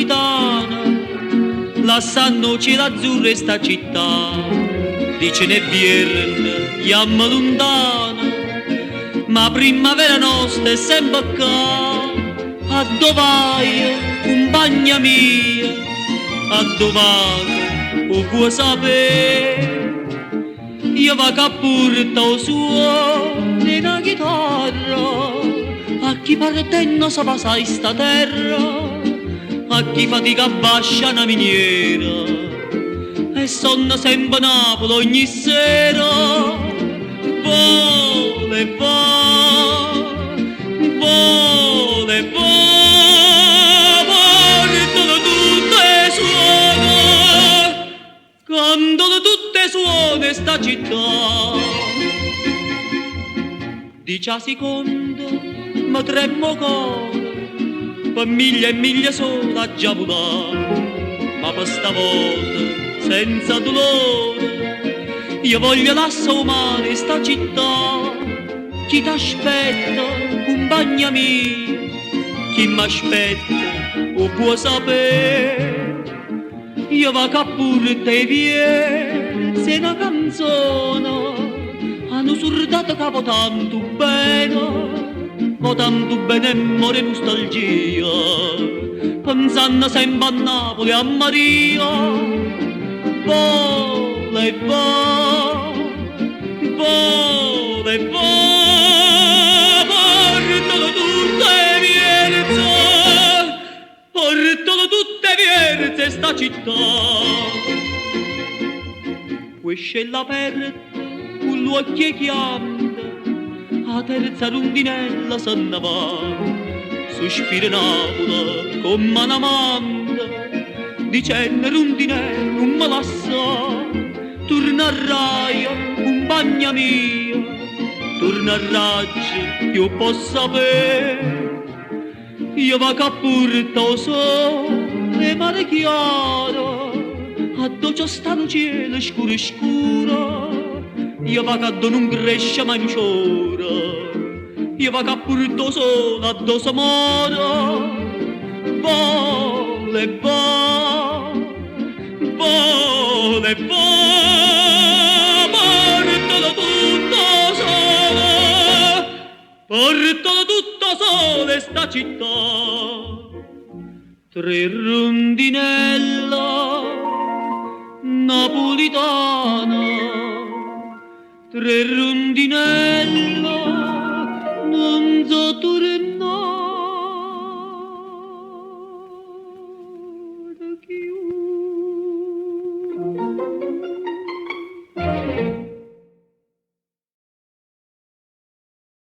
napolitana, lasciando cielo azzurro e sta città, dice ne vierne, chiama lontana, ma primavera nostra è sempre qua, a dov'hai, compagna mia, a dov'hai, o puoi sapere, io va che porta o suono una chitarra, a chi partendo sa passare sta terra, a chi fatica bascia una miniera, e sonna sempre Napoli ogni sera, vole, vole, portano tutte suona, cantano tutte suone sta città. Dice a seconda, ma tremmo cuore, per miglia e miglia sola già volare, ma per stavolta senza dolore, io voglio lasciare umane sta città. Chi t'aspetta, compagna mia, chi m'aspetta, o può sapere, io va che pure te vie, se una canzone, hanno surdato capo tanto bene, ma tanto bene more nostalgia, pensando sempre a Napoli, a Maria, vole, vole, portalo tutte vierze, portalo tutte vierze sta città. Questa è l'aperta, con l'occhio chiamata, a terza rondinella se ne va, sospira Napoli come una manda, dicendo rondinella non me la sa, torna a raia, compagna mia, torna a raggi, io posso sapere, io va che porta o sole mare chiaro, a dove sta un cielo scuro scuro, io va che non cresce mai un ciora, io va che porta o sole a dove si mora, vole, vole, portalo tutto sole, portalo tutto sole sta città. Tre rondinella napolitana, tre rondinella non so tornare più.